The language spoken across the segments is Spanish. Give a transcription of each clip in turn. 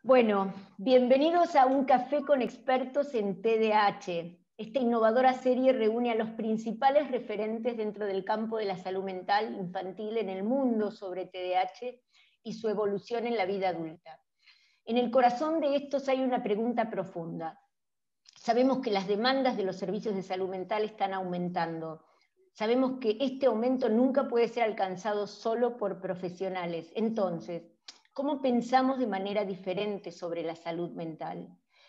Bueno, bienvenidos a Un Café con Expertos en TDAH. Esta innovadora serie reúne a los principales referentes dentro del campo de la salud mental infantil en el mundo sobre TDAH y su evolución en la vida adulta. En el corazón de estos hay una pregunta profunda. Sabemos que las demandas de los servicios de salud mental están aumentando. Sabemos que este aumento nunca puede ser alcanzado solo por profesionales. Entonces, ¿cómo pensamos de manera diferente sobre la salud mental?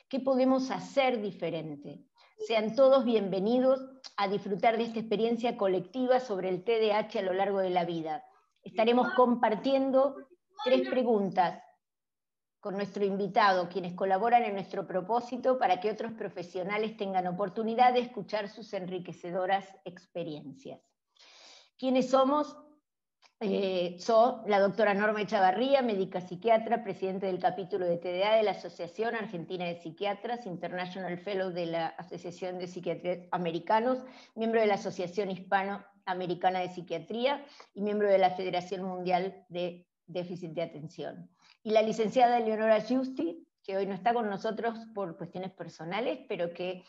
¿Qué podemos hacer diferente? Sean todos bienvenidos a disfrutar de esta experiencia colectiva sobre el TDAH a lo largo de la vida. Estaremos compartiendo 3 preguntas con nuestro invitado, quienes colaboran en nuestro propósito para que otros profesionales tengan oportunidad de escuchar sus enriquecedoras experiencias. ¿Quiénes somos? Soy la doctora Norma Echavarría, médica psiquiatra, presidente del capítulo de TDA de la Asociación Argentina de Psiquiatras, International Fellow de la Asociación de Psiquiatras Americanos, miembro de la Asociación Hispanoamericana de Psiquiatría y miembro de la Federación Mundial de Déficit de Atención. Y la licenciada Eleonora Giusti, que hoy no está con nosotros por cuestiones personales, pero que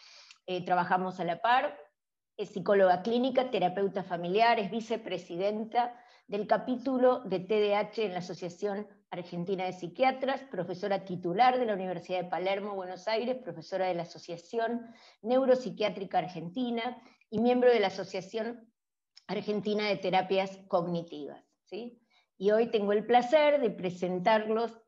trabajamos a la par. Es psicóloga clínica, terapeuta familiar, es vicepresidenta del capítulo de TDAH en la Asociación Argentina de Psiquiatras, profesora titular de la Universidad de Palermo, Buenos Aires, profesora de la Asociación Neuropsiquiátrica Argentina y miembro de la Asociación Argentina de Terapias Cognitivas, ¿sí? Y hoy tengo el placer de presentarlos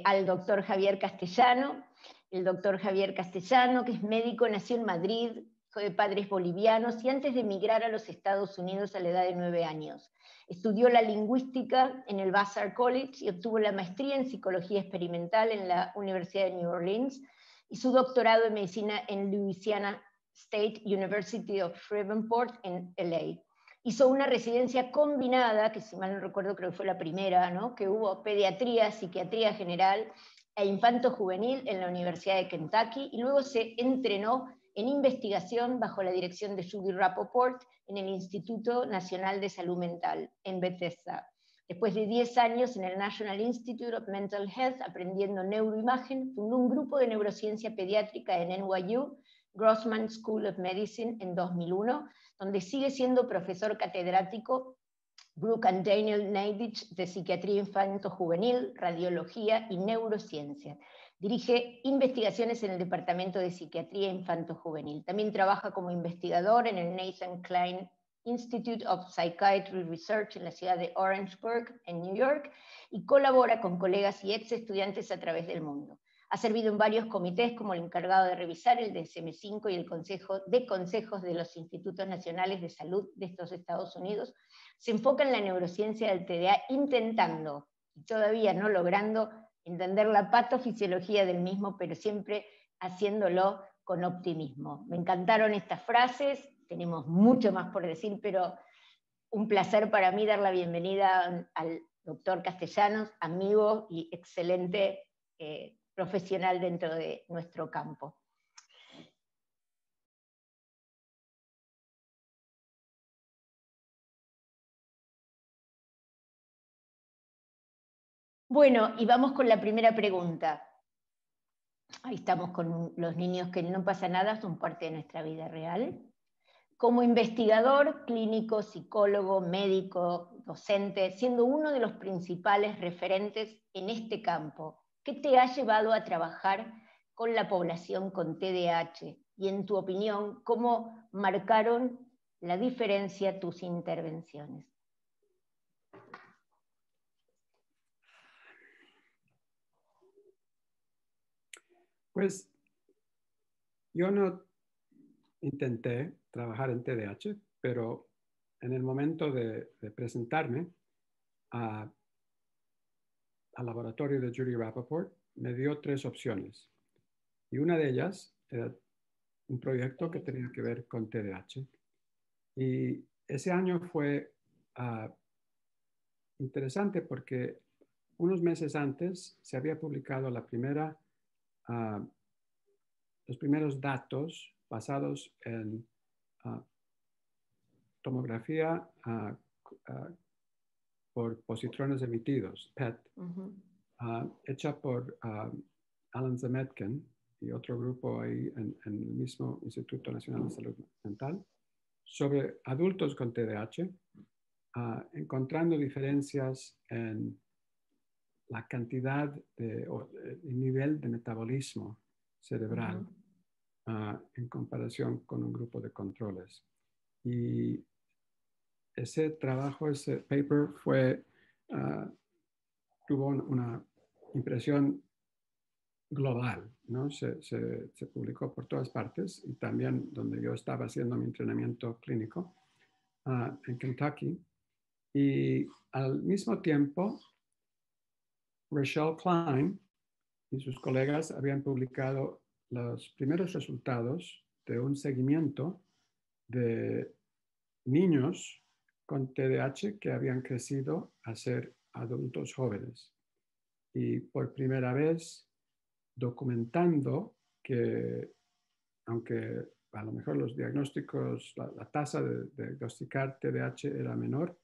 al doctor Javier Castellano. El doctor Javier Castellano, que es médico, nació en Madrid, hijo de padres bolivianos, y antes de emigrar a los Estados Unidos a la edad de 9 años. Estudió la lingüística en el Vassar College y obtuvo la maestría en psicología experimental en la Universidad de New Orleans y su doctorado en medicina en Louisiana State University of Shreveport en LA. Hizo una residencia combinada, que si mal no recuerdo creo que fue la primera, ¿no? Que hubo pediatría, psiquiatría general e infanto juvenil en la Universidad de Kentucky, y luego se entrenó en investigación bajo la dirección de Judy Rappaport en el Instituto Nacional de Salud Mental, en Bethesda. Después de 10 años en el National Institute of Mental Health aprendiendo neuroimagen, fundó un grupo de neurociencia pediátrica en NYU, Grossman School of Medicine, en 2001, donde sigue siendo profesor catedrático Brooke and Daniel Neidich de Psiquiatría Infanto-Juvenil, Radiología y Neurociencia. Dirige investigaciones en el Departamento de Psiquiatría Infanto-Juvenil. También trabaja como investigador en el Nathan Klein Institute of Psychiatry Research en la ciudad de Orangeburg, en New York, y colabora con colegas y ex estudiantes a través del mundo. Ha servido en varios comités como el encargado de revisar el DSM-5 y el Consejo de Consejos de los Institutos Nacionales de Salud de estos Estados Unidos. Se enfoca en la neurociencia del TDA, intentando, y todavía no logrando, entender la patofisiología del mismo, pero siempre haciéndolo con optimismo. Me encantaron estas frases, tenemos mucho más por decir, pero un placer para mí dar la bienvenida al doctor Castellanos, amigo y excelente profesional dentro de nuestro campo. Bueno, y vamos con la primera pregunta. Ahí estamos con los niños que no pasa nada, son parte de nuestra vida real. Como investigador, clínico, psicólogo, médico, docente, siendo uno de los principales referentes en este campo, ¿qué te ha llevado a trabajar con la población con TDAH? Y en tu opinión, ¿cómo marcaron la diferencia tus intervenciones? Pues yo no intenté trabajar en TDAH, pero en el momento de presentarme al laboratorio de Judy Rappaport, me dio 3 opciones. Y una de ellas era un proyecto que tenía que ver con TDAH. Y ese año fue interesante porque unos meses antes se había publicado los primeros datos basados en tomografía por positrones emitidos, PET, hecha por Alan Zemetkin y otro grupo ahí en el mismo Instituto Nacional de Salud Mental, sobre adultos con TDAH, encontrando diferencias en la cantidad o el nivel de metabolismo cerebral en comparación con un grupo de controles. Y ese trabajo, ese paper tuvo una impresión global, ¿no? Se publicó por todas partes y también donde yo estaba haciendo mi entrenamiento clínico en Kentucky. Y al mismo tiempo, Rachel Klein y sus colegas habían publicado los primeros resultados de un seguimiento de niños con TDAH que habían crecido a ser adultos jóvenes. Y por primera vez documentando que, aunque a lo mejor los diagnósticos, la tasa de diagnosticar TDAH era menor,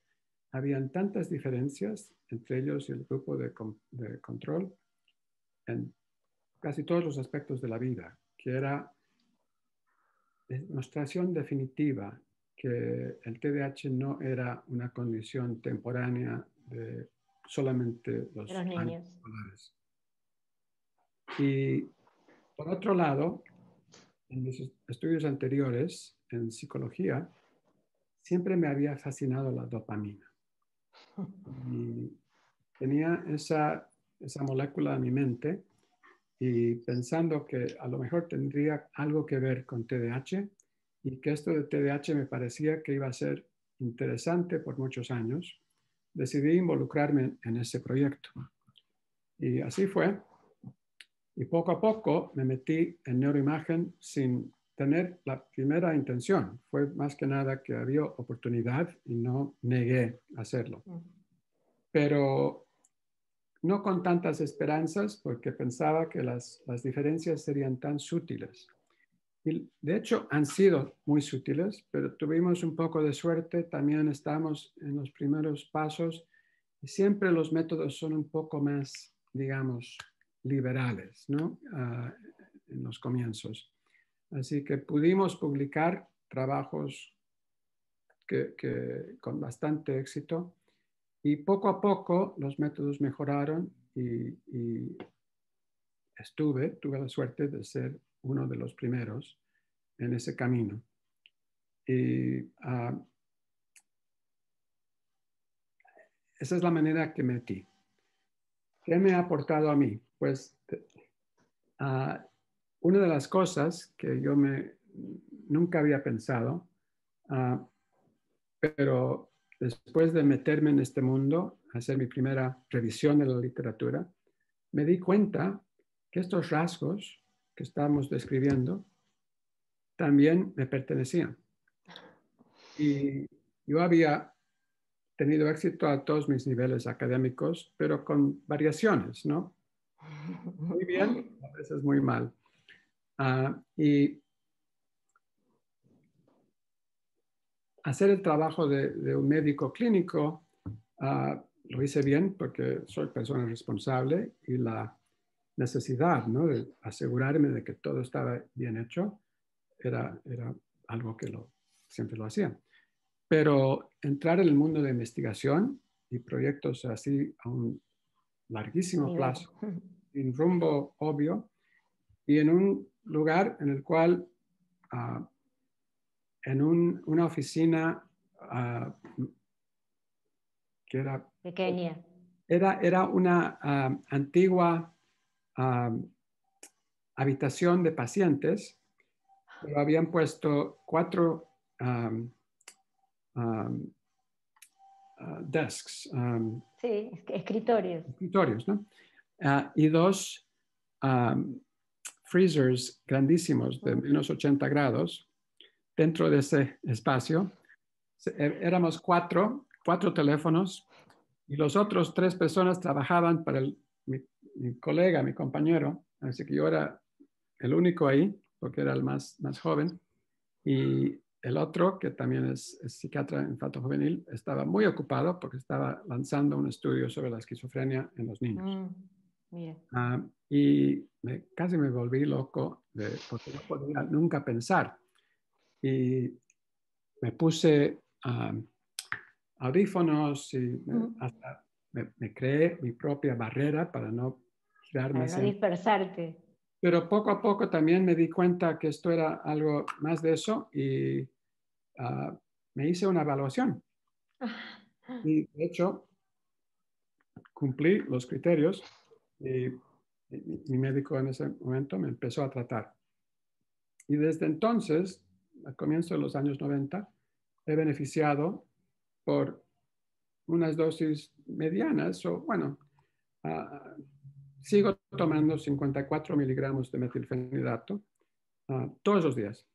habían tantas diferencias entre ellos y el grupo de control en casi todos los aspectos de la vida, que era demostración definitiva que el TDAH no era una condición temporánea de solamente los niños. escolares. Y por otro lado, en mis estudios anteriores en psicología, siempre me había fascinado la dopamina. Y tenía esa molécula en mi mente y pensando que a lo mejor tendría algo que ver con TDAH y que esto de TDAH me parecía que iba a ser interesante por muchos años, decidí involucrarme en ese proyecto. Y así fue. Y poco a poco me metí en neuroimagen sin tener la primera intención. Fue más que nada que había oportunidad y no negué hacerlo. Pero no con tantas esperanzas porque pensaba que las diferencias serían tan sutiles. Y de hecho han sido muy sutiles, pero tuvimos un poco de suerte. También estamos en los primeros pasos y siempre los métodos son un poco más, digamos, liberales, ¿no? En los comienzos. Así que pudimos publicar trabajos con bastante éxito y poco a poco los métodos mejoraron y tuve la suerte de ser uno de los primeros en ese camino. Y esa es la manera que metí. ¿Qué me ha aportado a mí? Pues una de las cosas que yo nunca había pensado, pero después de meterme en este mundo, hacer mi primera revisión de la literatura, me di cuenta que estos rasgos que estamos describiendo también me pertenecían. Y yo había tenido éxito a todos mis niveles académicos, pero con variaciones, ¿no? Muy bien, a veces muy mal. Y hacer el trabajo de un médico clínico lo hice bien porque soy persona responsable y la necesidad, ¿no?, de asegurarme de que todo estaba bien hecho era algo que siempre lo hacía. Pero entrar en el mundo de investigación y proyectos así a un larguísimo plazo, sin rumbo obvio y en un lugar en el cual en una oficina que era pequeña. Era una antigua habitación de pacientes, pero habían puesto 4 desks. Sí, escritorios. Escritorios, ¿no? Y 2 freezers grandísimos de menos 80 grados dentro de ese espacio. Éramos 4 teléfonos y los otros 3 personas trabajaban para mi colega, mi compañero. Así que yo era el único ahí, porque era el más joven. Y el otro, que también es psiquiatra infanto-juvenil, estaba muy ocupado porque estaba lanzando un estudio sobre la esquizofrenia en los niños. Mira. Y casi me volví loco porque no podía nunca pensar. Y me puse audífonos y hasta me creé mi propia barrera para no girarme Para no siempre. dispersarte. Pero poco a poco también me di cuenta que esto era algo más de eso y me hice una evaluación. Y de hecho, cumplí los criterios y mi médico en ese momento me empezó a tratar. Y desde entonces, a comienzos de los años 90, he beneficiado por unas dosis medianas o bueno, sigo tomando 54 miligramos de metilfenidato todos los días.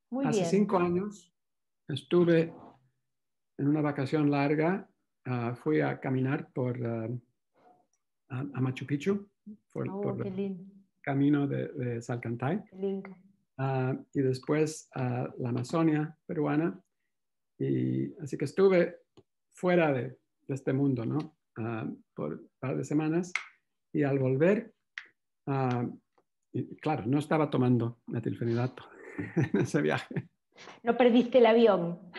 Muy Hace bien. 5 años estuve en una vacación larga, fui a caminar a Machu Picchu, por Qué el lindo. camino de Salcantay, Qué lindo. y después a la Amazonia peruana. Y así que estuve fuera de este mundo, ¿no? Por un par de semanas. Y al volver, y claro, no estaba tomando metilfenidato en ese viaje. No perdiste el avión.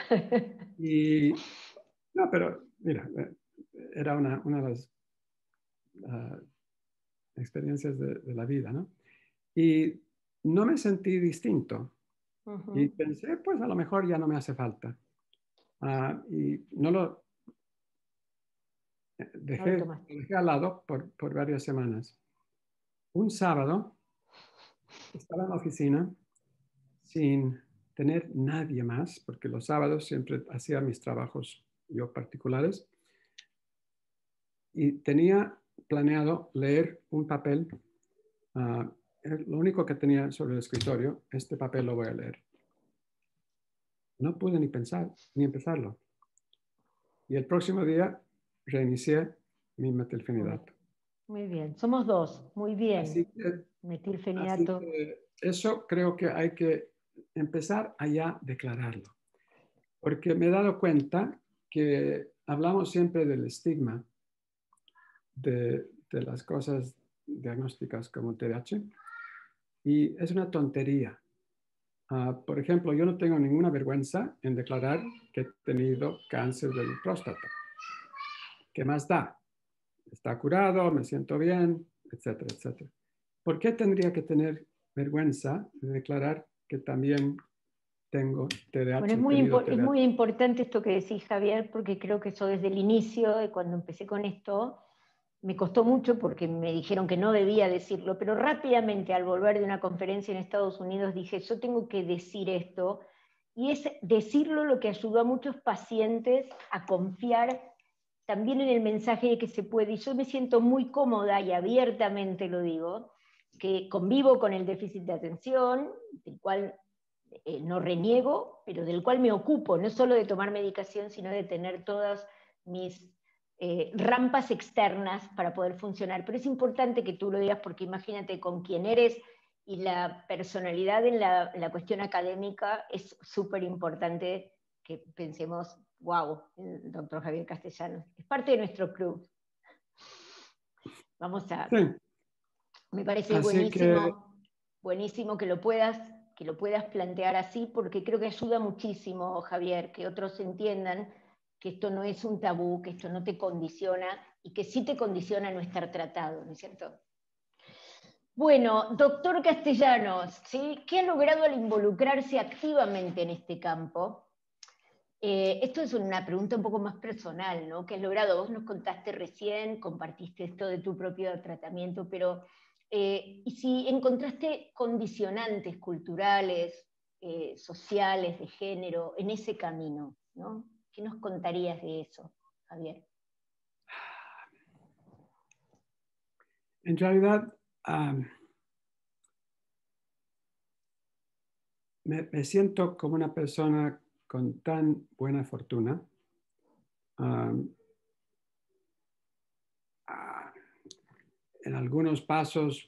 Y no, pero mira, era una de las experiencias de la vida, ¿no? Y no me sentí distinto. Y pensé, pues a lo mejor ya no me hace falta. Y no lo No lo dejé, tomaste. lo dejé al lado por varias semanas. Un sábado estaba en la oficina sin tener nadie más, porque los sábados siempre hacía mis trabajos yo particulares, y tenía planeado leer un papel. Lo único que tenía sobre el escritorio, este papel lo voy a leer. No pude ni pensar, ni empezarlo. Y el próximo día reinicié mi metilfenidato. Muy bien. Somos dos. Muy bien. Así que, así Metilfenidato. que eso creo que hay que empezar allá a declararlo. Porque me he dado cuenta que hablamos siempre del estigma de las cosas diagnósticas como TDAH y es una tontería. Por ejemplo, yo no tengo ninguna vergüenza en declarar que he tenido cáncer de próstata. ¿Qué más da? Está curado, me siento bien, etcétera, etcétera. ¿Por qué tendría que tener vergüenza de declarar que también tengo Bueno, TDAH, he tenido es TDAH? muy importante esto que decís, Javier, porque creo que eso desde el inicio, de cuando empecé con esto, me costó mucho porque me dijeron que no debía decirlo, pero rápidamente al volver de una conferencia en Estados Unidos dije, yo tengo que decir esto, y es decirlo lo que ayudó a muchos pacientes a confiar también en el mensaje de que se puede, y yo me siento muy cómoda y abiertamente lo digo, que convivo con el déficit de atención, del cual no reniego, pero del cual me ocupo, no solo de tomar medicación, sino de tener todas mis rampas externas para poder funcionar. Pero es importante que tú lo digas porque imagínate con quién eres y la personalidad en la cuestión académica es súper importante que pensemos, wow, el doctor Javier Castellanos, es parte de nuestro club. Vamos a... Sí, Me parece así que buenísimo que lo puedas plantear así, porque creo que ayuda muchísimo, Javier, que otros entiendan que esto no es un tabú, que esto no te condiciona y que sí te condiciona no estar tratado, ¿no es cierto? Bueno, doctor Castellanos, ¿sí? ¿Qué ha logrado al involucrarse activamente en este campo? Esto es una pregunta un poco más personal, ¿no? ¿Qué has logrado? Vos nos contaste recién, compartiste esto de tu propio tratamiento, pero ¿y si encontraste condicionantes culturales, sociales, de género, en ese camino, ¿no? ¿Qué nos contarías de eso, Javier? en realidad me siento como una persona con tan buena fortuna. En algunos pasos,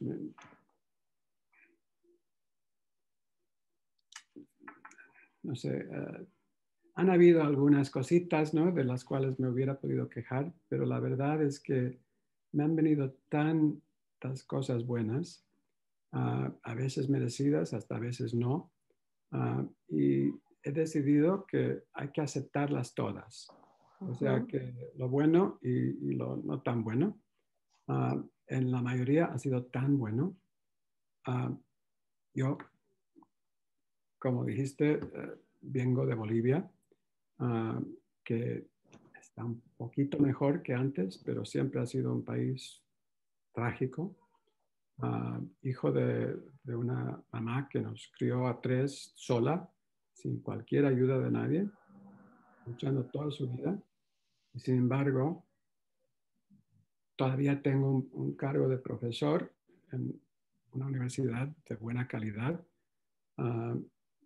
no sé, han habido algunas cositas, ¿no? De las cuales me hubiera podido quejar, pero la verdad es que me han venido tan ciertas cosas buenas, a veces merecidas, hasta a veces no. Y he decidido que hay que aceptarlas todas. O sea que lo bueno y lo no tan bueno. En la mayoría ha sido tan bueno. Yo, como dijiste, vengo de Bolivia, que está un poquito mejor que antes, pero siempre ha sido un país trágico. Hijo de una mamá que nos crió a 3 sola, sin cualquier ayuda de nadie, luchando toda su vida. Y sin embargo, todavía tengo un cargo de profesor en una universidad de buena calidad,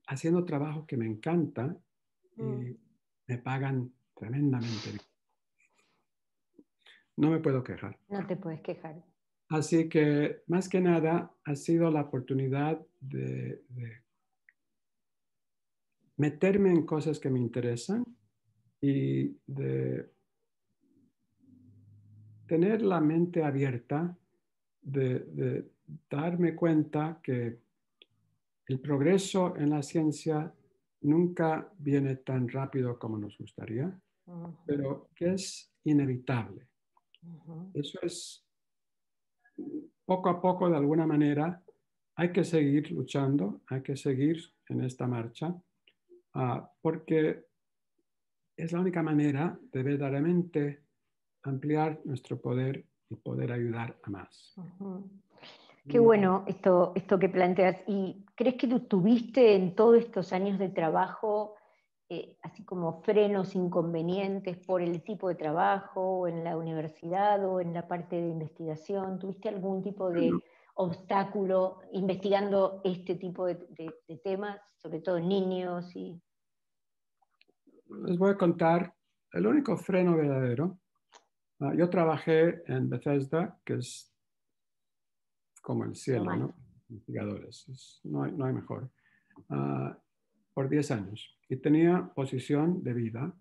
haciendo trabajo que me encanta y me pagan tremendamente bien. No me puedo quejar. No te puedes quejar. Así que, más que nada, ha sido la oportunidad de meterme en cosas que me interesan y de tener la mente abierta, de darme cuenta que el progreso en la ciencia nunca viene tan rápido como nos gustaría, pero que es inevitable. Eso es, poco a poco, de alguna manera, hay que seguir luchando, hay que seguir en esta marcha, porque es la única manera de verdaderamente ampliar nuestro poder y poder ayudar a más. Qué bueno esto que planteas. ¿Y crees que tú tuviste en todos estos años de trabajo así como frenos, inconvenientes por el tipo de trabajo, o en la universidad o en la parte de investigación? ¿Tuviste algún tipo de obstáculo investigando este tipo de temas, sobre todo niños? Les voy a contar el único freno verdadero. Yo trabajé en Bethesda, que es como el cielo, ¿no? Investigadores, no hay mejor. Por 10 años. Y tenía posición de vida.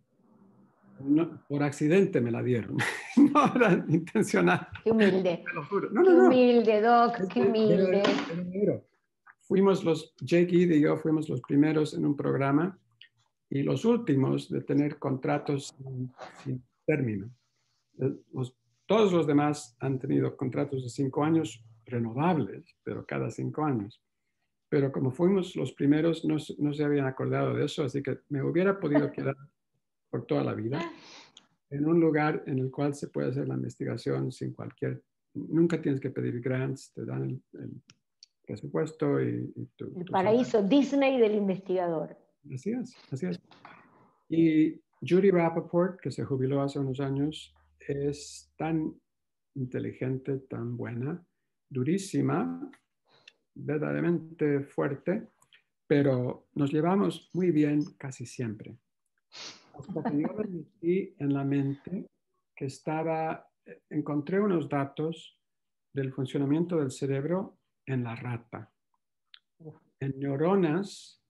No, por accidente me la dieron. No era intencional. Qué humilde. Te lo juro. Qué humilde, Doc, qué humilde. Fuimos Jake Eade y yo fuimos los primeros en un programa y los últimos de tener contratos sin término. Todos los demás han tenido contratos de 5 años renovables, pero cada 5 años. Pero como fuimos los primeros, no se habían acordado de eso, así que me hubiera podido quedar por toda la vida en un lugar en el cual se puede hacer la investigación sin nunca tienes que pedir grants, te dan el presupuesto y el paraíso Disney del investigador. Así es. Y Judy Rappaport, que se jubiló hace unos años, es tan inteligente, tan buena, durísima, verdaderamente fuerte, pero nos llevamos muy bien casi siempre. Hasta que yo me metí en la mente que encontré unos datos del funcionamiento del cerebro en la rata, en neuronas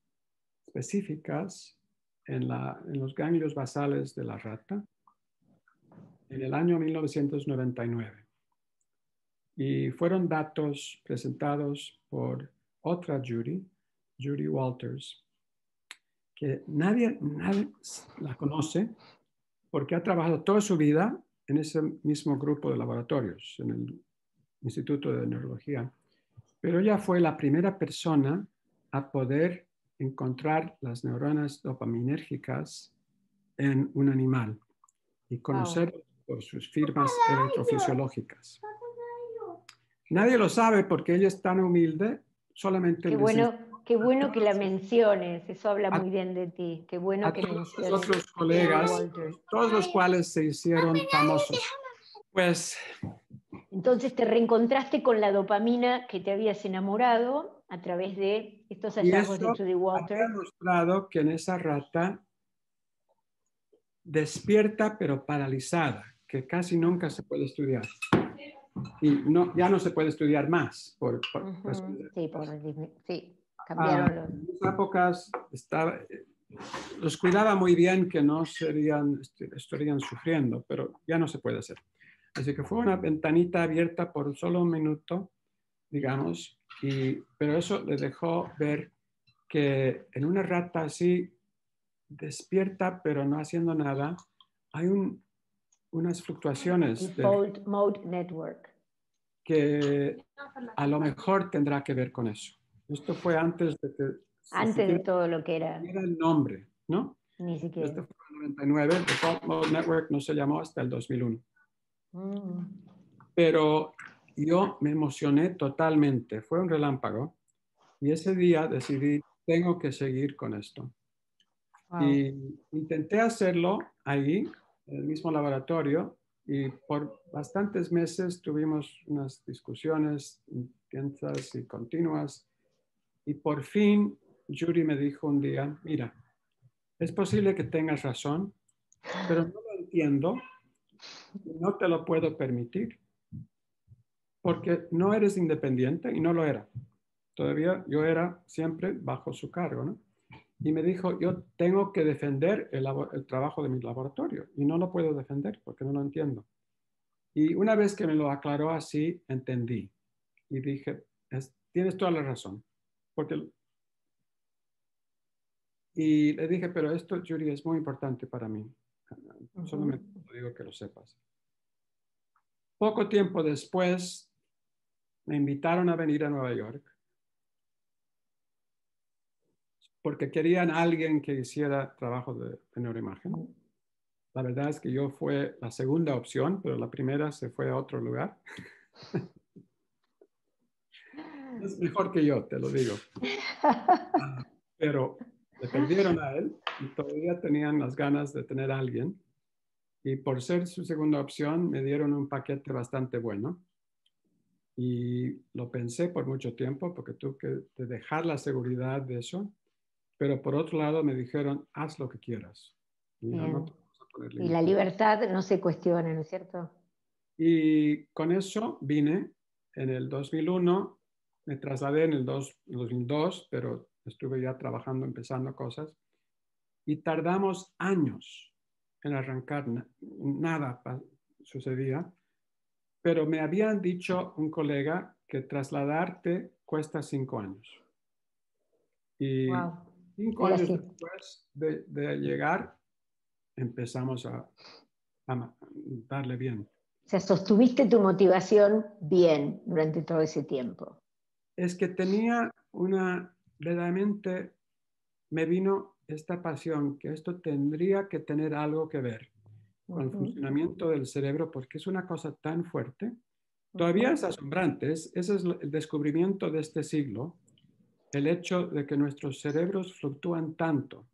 específicas en los ganglios basales de la rata en el año 1999. Y fueron datos presentados por otra Judy Walters, que nadie la conoce porque ha trabajado toda su vida en ese mismo grupo de laboratorios, en el Instituto de Neurología. Pero ella fue la primera persona a poder encontrar las neuronas dopaminérgicas en un animal y conocerlo por sus firmas electrofisiológicas. Nadie lo sabe porque ella es tan humilde, solamente Qué bueno que la menciones, eso habla muy bien de ti. Qué bueno que menciones los otros colegas, todos los cuales se hicieron famosos. Pues entonces te reencontraste con la dopamina que te habías enamorado a través de estos hallazgos de Judy Walters. Ha demostrado que en esa rata despierta pero paralizada, que casi nunca se puede estudiar. Y ya no se puede estudiar más. Sí, cambiaron los... En esas épocas los cuidaba muy bien que no estarían sufriendo, pero ya no se puede hacer. Así que fue una ventanita abierta por solo un minuto, digamos, pero eso le dejó ver que en una rata así despierta pero no haciendo nada, hay unas fluctuaciones Default Mode Network. que a lo mejor tendrá que ver con eso. Esto fue antes de que Antes de todo lo que era. era el nombre, ¿no? Ni siquiera. Este fue en el 99, el Default Mode Network no se llamó hasta el 2001. Pero yo me emocioné totalmente, fue un relámpago, y ese día decidí, tengo que seguir con esto. Wow. Y intenté hacerlo ahí, en el mismo laboratorio, y por bastantes meses tuvimos unas discusiones intensas y continuas, y por fin Judy me dijo un día, mira, es posible que tengas razón, pero no lo entiendo, y no te lo puedo permitir, porque no eres independiente y no lo era. Todavía yo era siempre bajo su cargo, ¿no? Y me dijo, yo tengo que defender el trabajo de mi laboratorio y no lo puedo defender porque no lo entiendo. Y una vez que me lo aclaró así, entendí. Y dije, tienes toda la razón. Y le dije, pero esto, Judy, es muy importante para mí. Solamente te digo que lo sepas. Poco tiempo después, me invitaron a venir a Nueva York porque querían a alguien que hiciera trabajo de neuroimagen. La verdad es que yo fue la segunda opción, pero la primera se fue a otro lugar. Es mejor que yo, te lo digo. Pero le perdieron a él y todavía tenían las ganas de tener a alguien. Y por ser su segunda opción, me dieron un paquete bastante bueno. Y lo pensé por mucho tiempo porque tuve que dejar la seguridad de eso. Pero por otro lado me dijeron, haz lo que quieras. Y no te vamos a poner y la libertad no se cuestiona, ¿no es cierto? Y con eso vine en el 2001, me trasladé en el 2002, pero estuve ya trabajando, empezando cosas, y tardamos años en arrancar, nada sucedía, pero me habían dicho un colega que trasladarte cuesta 5 años. Y Wow. 5 años después de llegar, empezamos a darle bien. O sea, sostuviste tu motivación bien durante todo ese tiempo. Es que tenía verdaderamente me vino esta pasión, que esto tendría que tener algo que ver con el funcionamiento del cerebro, porque es una cosa tan fuerte. Todavía es asombrante, ese es el descubrimiento de este siglo, el hecho de que nuestros cerebros fluctúan tanto,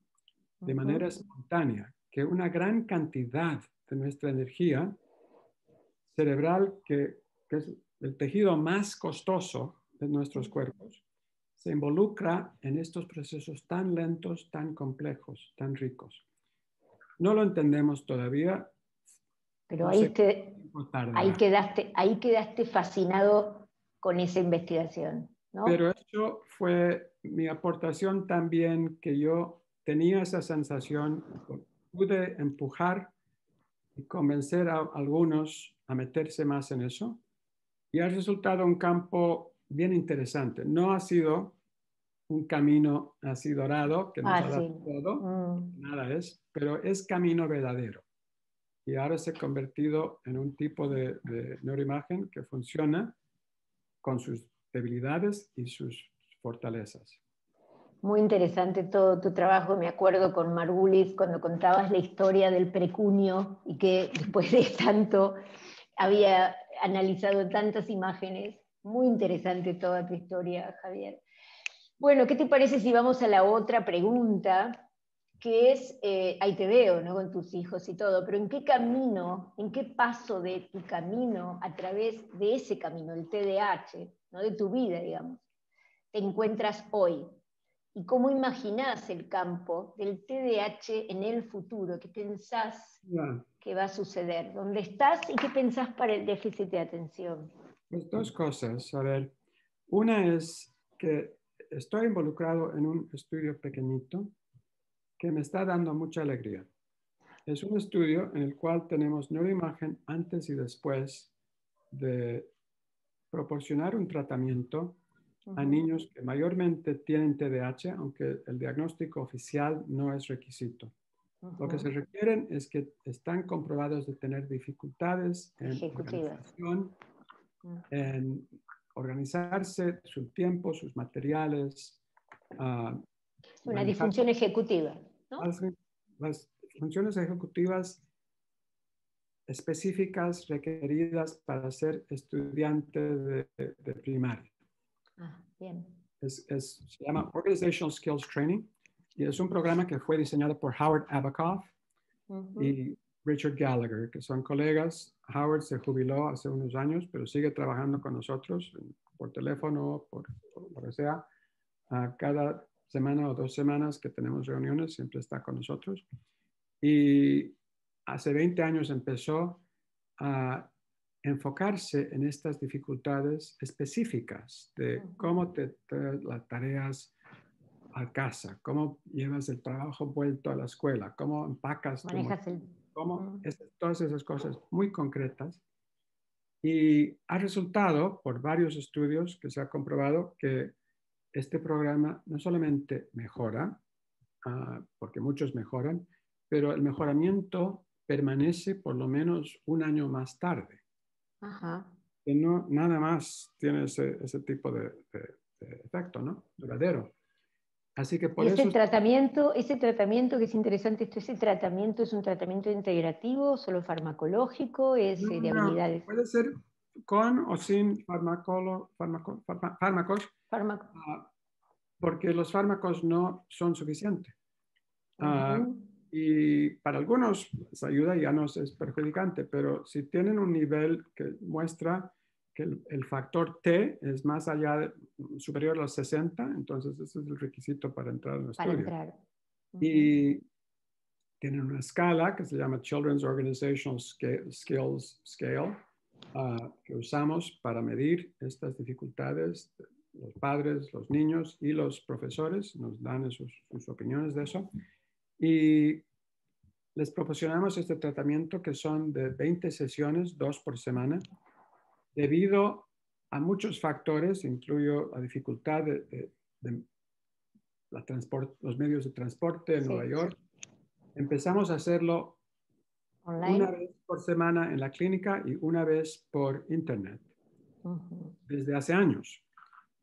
de manera espontánea, que una gran cantidad de nuestra energía cerebral, que es el tejido más costoso de nuestros cuerpos, se involucra en estos procesos tan lentos, tan complejos, tan ricos. No lo entendemos todavía. Pero no ahí quedaste fascinado con esa investigación, ¿no? Pero eso fue mi aportación también, que yo tenía esa sensación, pude empujar y convencer a algunos a meterse más en eso, y ha resultado un campo bien interesante. No ha sido un camino así dorado que nos ha dado todo, nada es, pero es camino verdadero. Y ahora se ha convertido en un tipo de neuroimagen que funciona con sus debilidades y sus fortalezas. Muy interesante todo tu trabajo. Me acuerdo con Margulis cuando contabas la historia del precunio y que después de tanto había analizado tantas imágenes. Muy interesante toda tu historia, Javier. Bueno, ¿qué te parece si vamos a la otra pregunta? Que es, ahí te veo, ¿no? Con tus hijos y todo, pero ¿en qué camino, en qué paso de tu camino, a través de ese camino, el TDAH, ¿no? De tu vida, digamos, te encuentras hoy? ¿Y cómo imaginás el campo del TDAH en el futuro? ¿Qué pensás que va a suceder? ¿Dónde estás y qué pensás para el déficit de atención? Pues dos cosas. A ver, una es que estoy involucrado en un estudio pequeñito que me está dando mucha alegría. es un estudio en el cual tenemos neuroimagen antes y después de proporcionar un tratamiento a niños que mayormente tienen TDAH, aunque el diagnóstico oficial no es requisito. Lo que se requieren es que están comprobados de tener dificultades en organización, en organizarse su tiempo, sus materiales. Una disfunción ejecutiva, ¿no? Las funciones ejecutivas específicas requeridas para ser estudiante de primaria. Bien. Se llama Organizational Skills Training y es un programa que fue diseñado por Howard Abacoff y Richard Gallagher, que son colegas. Howard se jubiló hace unos años, pero sigue trabajando con nosotros por teléfono, por lo que sea. Cada semana o 2 semanas que tenemos reuniones, siempre está con nosotros. Y hace 20 años empezó a enfocarse en estas dificultades específicas de cómo te traes las tareas a casa, cómo llevas el trabajo vuelto a la escuela, cómo empacas, todas esas cosas muy concretas. Y ha resultado, por varios estudios que se ha comprobado, que este programa no solamente mejora, porque muchos mejoran, pero el mejoramiento permanece por lo menos 1 año más tarde. Que no, nada más tiene ese tipo de efecto, ¿no? Duradero. Así que por ese eso... tratamiento que es interesante, ¿ese tratamiento es un tratamiento integrativo, solo farmacológico, es de habilidades? Puede ser con o sin fármacos, porque los fármacos no son suficientes. Y para algunos les ayuda y ya no es perjudicante, pero si tienen un nivel que muestra que el factor T es más allá, superior a los 60, entonces ese es el requisito para entrar en el estudio. Y tienen una escala que se llama Children's Organizational Skills Scale, que usamos para medir estas dificultades. Los padres, los niños y los profesores nos dan sus opiniones de eso. Y les proporcionamos este tratamiento que son de 20 sesiones, 2 por semana, debido a muchos factores, incluyo la dificultad de los medios de transporte en Nueva York. Empezamos a hacerlo una vez por semana en la clínica y una vez por internet, desde hace años.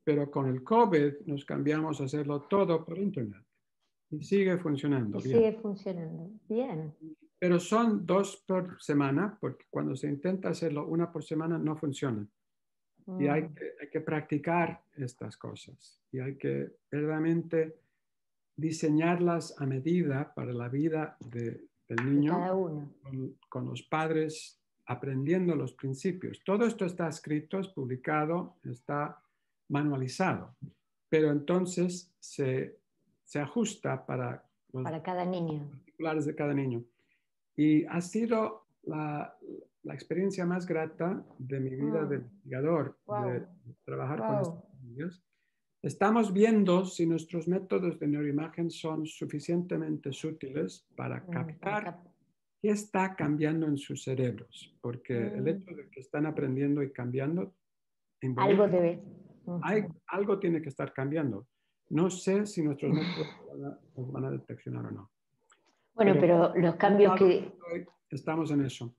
Pero con el COVID nos cambiamos a hacerlo todo por internet. Y sigue funcionando bien. Sigue funcionando bien. Pero son 2 por semana, porque cuando se intenta hacerlo 1 por semana no funciona. Y hay que practicar estas cosas. Y hay que verdaderamente diseñarlas a medida para la vida del niño. Cada uno. Con los padres aprendiendo los principios. Todo esto está escrito, es publicado, está manualizado. Pero entonces se ajusta para cada niño. Particulares de cada niño. Y ha sido la experiencia más grata de mi vida de investigador, de trabajar con estos niños. Estamos viendo si nuestros métodos de neuroimagen son suficientemente sutiles para captar qué está cambiando en sus cerebros, porque el hecho de que están aprendiendo y cambiando, algo tiene que estar cambiando. No sé si nuestros métodos los van a deteccionar o no. Bueno, pero los cambios estamos en eso.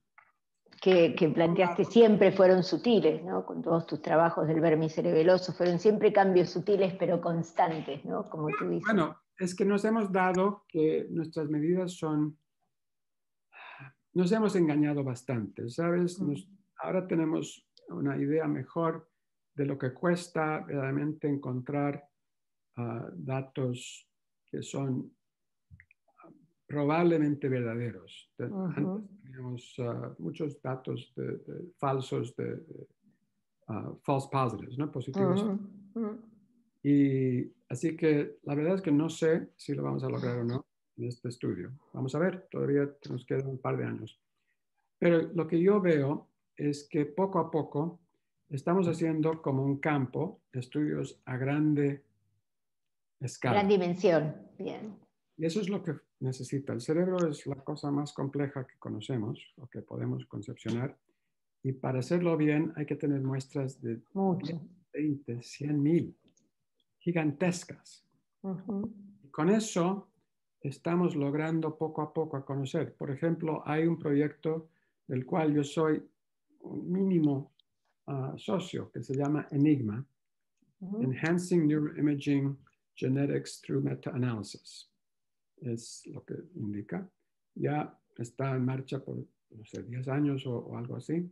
Que planteaste siempre fueron sutiles, ¿no? Con todos tus trabajos del vermicerebeloso, fueron siempre cambios sutiles pero constantes, ¿no? Como tú dices. Bueno, es que nos hemos dado que nuestras medidas nos hemos engañado bastante, ¿sabes? Ahora tenemos una idea mejor de lo que cuesta realmente encontrar datos que son probablemente verdaderos. Antes teníamos muchos datos falsos, false positives, ¿no? Positivos. Y así que la verdad es que no sé si lo vamos a lograr o no en este estudio. Vamos a ver, todavía nos quedan un par de años. Pero lo que yo veo es que poco a poco estamos haciendo como un campo de estudios a grande escala. Gran dimensión, bien. Y eso es lo que necesita. El cerebro es la cosa más compleja que conocemos o que podemos concepcionar. Y para hacerlo bien hay que tener muestras de 10, 20, 100,000, gigantescas. Y con eso estamos logrando poco a poco a conocer. Por ejemplo, hay un proyecto del cual yo soy un mínimo socio que se llama ENIGMA, Enhancing Neuroimaging Genetics Through Meta-Analysis. Es lo que indica. Ya está en marcha por, no sé, 10 años o algo así.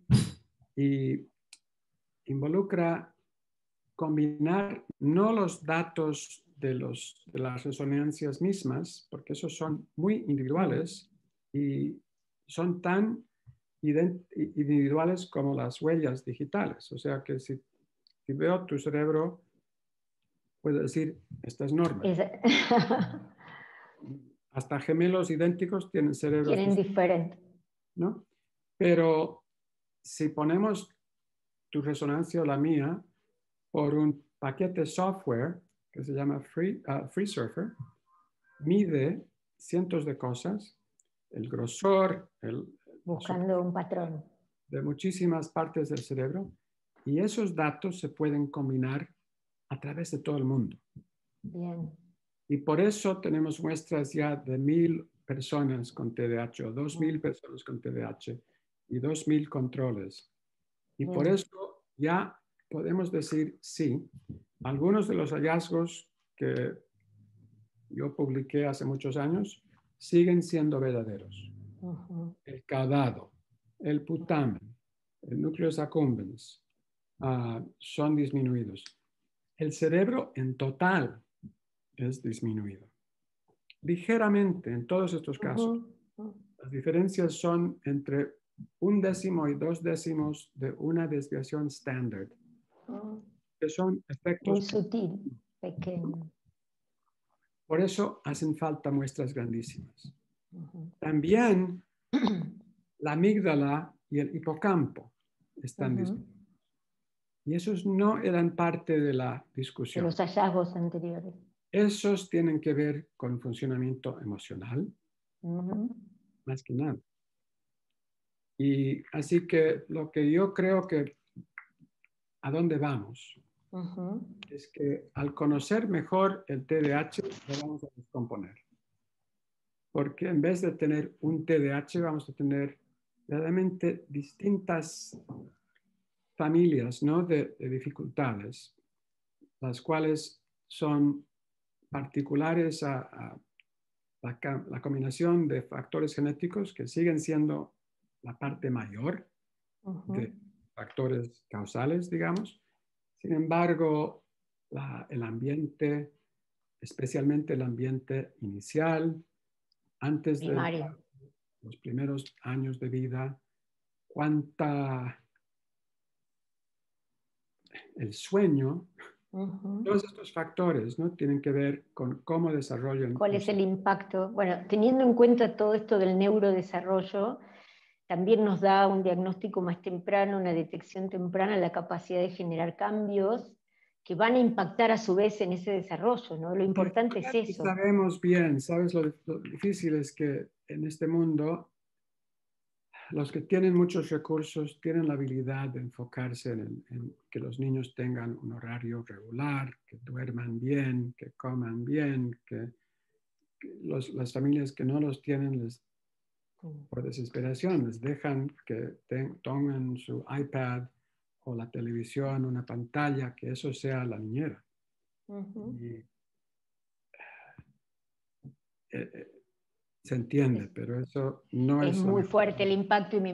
Y involucra combinar no los datos de las resonancias mismas, porque esos son muy individuales y son tan individuales como las huellas digitales. O sea que si veo tu cerebro, puedo decir, esta es Norma. Hasta gemelos idénticos tienen cerebros diferentes, ¿no? Pero si ponemos tu resonancia o la mía por un paquete software que se llama FreeSurfer, mide cientos de cosas, el grosor, buscando un patrón de muchísimas partes del cerebro, y esos datos se pueden combinar a través de todo el mundo. Bien. Y por eso tenemos muestras ya de 1,000 personas con TDAH o 2,000 personas con TDAH y 2,000 controles. Y por eso ya podemos decir, sí, algunos de los hallazgos que yo publiqué hace muchos años siguen siendo verdaderos. El caudado, el putamen, el nucleus accumbens son disminuidos. El cerebro en total es disminuido. Ligeramente en todos estos casos. Las diferencias son entre 1/10 y 2/10 de una desviación estándar, que son efectos muy sutil, pequeño. Por eso hacen falta muestras grandísimas. También la amígdala y el hipocampo están disminuidos. Y esos no eran parte de la discusión. De los hallazgos anteriores. Esos tienen que ver con funcionamiento emocional, más que nada. Y así que lo que yo creo que a dónde vamos es que al conocer mejor el TDAH lo vamos a descomponer. Porque en vez de tener un TDAH vamos a tener realmente distintas familias, ¿no? de dificultades, las cuales son particulares a la combinación de factores genéticos que siguen siendo la parte mayor de factores causales, digamos. Sin embargo, el ambiente, especialmente el ambiente inicial, antes de los primeros años de vida, el sueño, todos estos factores, ¿no? Tienen que ver con cómo desarrollan. ¿Cuál es el impacto? Bueno, teniendo en cuenta todo esto del neurodesarrollo, también nos da un diagnóstico más temprano, una detección temprana, la capacidad de generar cambios que van a impactar a su vez en ese desarrollo, ¿no? Lo importante es eso. Sabemos bien, ¿sabes? Lo difícil es que en este mundo los que tienen muchos recursos tienen la habilidad de enfocarse en que los niños tengan un horario regular, que duerman bien, que coman bien, que las familias que no los tienen, por desesperación, les dejan que tomen su iPad o la televisión, una pantalla, que eso sea la niñera. Se entiende, pero eso no es muy fuerte el impacto y me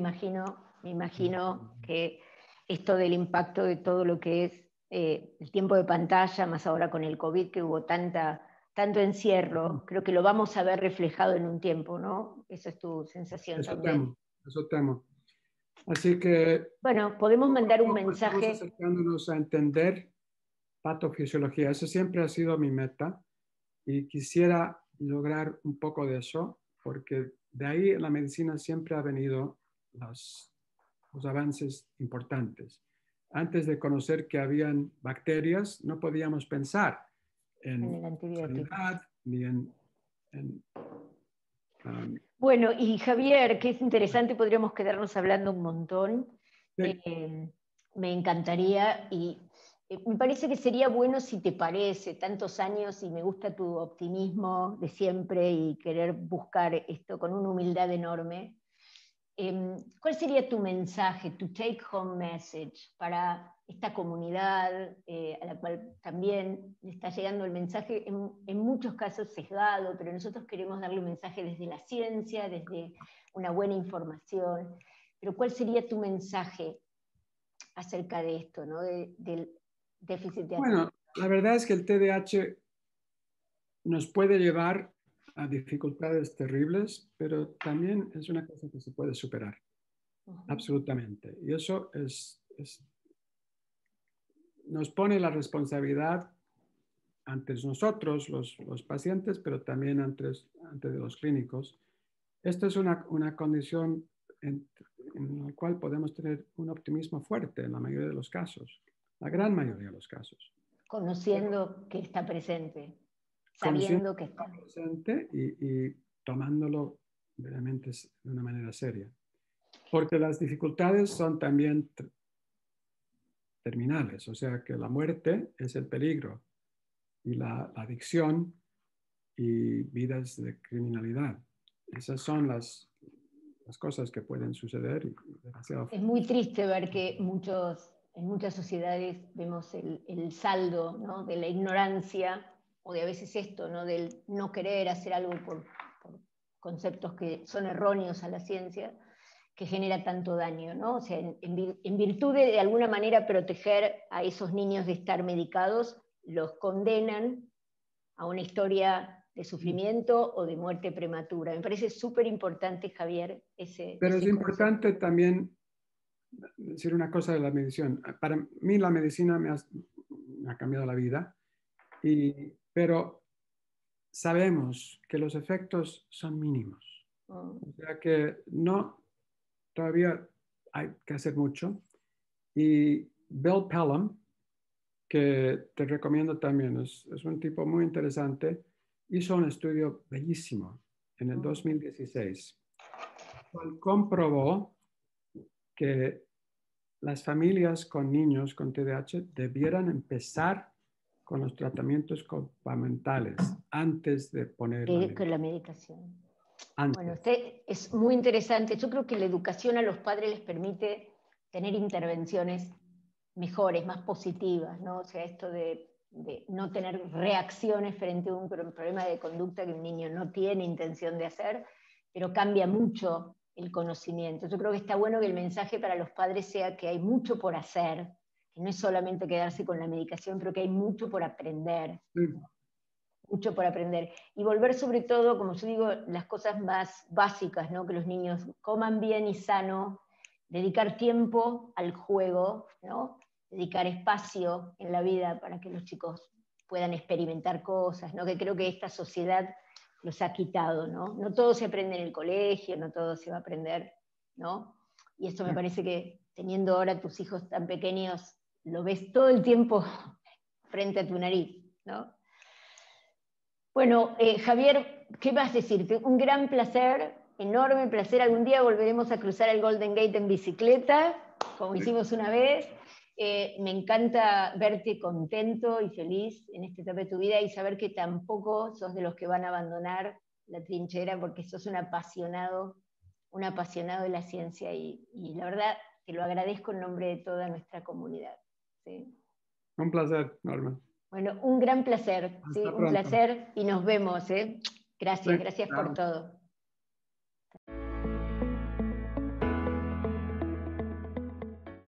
imagino que esto del impacto de todo lo que es el tiempo de pantalla, más ahora con el COVID que hubo tanto encierro, creo que lo vamos a ver reflejado en un tiempo, ¿no? Esa es tu sensación también. Eso temo. Así que... Bueno, podemos mandar un mensaje. Estamos acercándonos a entender patofisiología. Eso siempre ha sido mi meta y quisiera lograr un poco de eso, porque de ahí en la medicina siempre ha venido los avances importantes. Antes de conocer que habían bacterias, no podíamos pensar en el antibiótico, sanidad ni en Bueno, y Javier, que es interesante, podríamos quedarnos hablando un montón. Sí. Me encantaría y me parece que sería bueno, si te parece, tantos años, y me gusta tu optimismo de siempre y querer buscar esto con una humildad enorme. ¿Cuál sería tu mensaje, tu take home message para esta comunidad a la cual también le está llegando el mensaje en muchos casos sesgado, pero nosotros queremos darle un mensaje desde la ciencia, desde una buena información? Pero ¿cuál sería tu mensaje acerca de esto, ¿no? Del déficit de atención? Bueno, la verdad es que el TDAH nos puede llevar a dificultades terribles, pero también es una cosa que se puede superar, absolutamente. Y eso nos pone la responsabilidad ante nosotros, los pacientes, pero también ante los clínicos. Esto es una condición en la cual podemos tener un optimismo fuerte en la mayoría de los casos, la gran mayoría de los casos. Conociendo que está presente, Conociendo sabiendo que que está. está presente y tomándolo realmente de una manera seria. Porque las dificultades son también terminales, o sea que la muerte es el peligro y la adicción y vidas de criminalidad. Esas son las cosas que pueden suceder. Es muy triste ver que en muchas sociedades vemos el saldo, ¿no? De la ignorancia, o de a veces esto, ¿no? Del no querer hacer algo por conceptos que son erróneos a la ciencia, que genera tanto daño, ¿no? O sea, en virtud de alguna manera proteger a esos niños de estar medicados, los condenan a una historia de sufrimiento o de muerte prematura. Me parece súper importante, Javier, Pero es ese concepto. importante también decir una cosa de la medicina. Para mí la medicina me ha cambiado la vida, pero sabemos que los efectos son mínimos. O sea que todavía hay que hacer mucho. Y Bill Pelham, que te recomiendo también, es un tipo muy interesante, hizo un estudio bellísimo en el 2016, cual comprobó que las familias con niños con TDAH debieran empezar con los tratamientos comportamentales antes de poner la Con medicación. la medicación. Bueno, Antes. es muy interesante. Yo creo que la educación a los padres les permite tener intervenciones mejores, más positivas, ¿no? O sea, esto de no tener reacciones frente a un problema de conducta que un niño no tiene intención de hacer, pero cambia mucho el conocimiento. Yo creo que está bueno que el mensaje para los padres sea que hay mucho por hacer, que no es solamente quedarse con la medicación, pero que hay mucho por aprender. Sí. Mucho por aprender. Y volver sobre todo, como yo digo, las cosas más básicas, ¿no? Que los niños coman bien y sano, dedicar tiempo al juego, ¿no? Dedicar espacio en la vida para que los chicos puedan experimentar cosas, ¿no? Que creo que esta sociedad los ha quitado, ¿no? No todo se aprende en el colegio, no todo se va a aprender, ¿no? Y esto me parece que teniendo ahora tus hijos tan pequeños, lo ves todo el tiempo frente a tu nariz, ¿no? Bueno, Javier, ¿qué más decirte? Un gran placer, enorme placer. Algún día volveremos a cruzar el Golden Gate en bicicleta, como hicimos una vez. Me encanta verte contento y feliz en esta etapa de tu vida y saber que tampoco sos de los que van a abandonar la trinchera, porque sos un apasionado de la ciencia y la verdad te lo agradezco en nombre de toda nuestra comunidad. ¿Sí? Un placer, Norma. Bueno, un gran placer, ¿sí? Hasta Un pronto. placer y nos vemos, ¿eh? Sí, Gracias por chao. todo.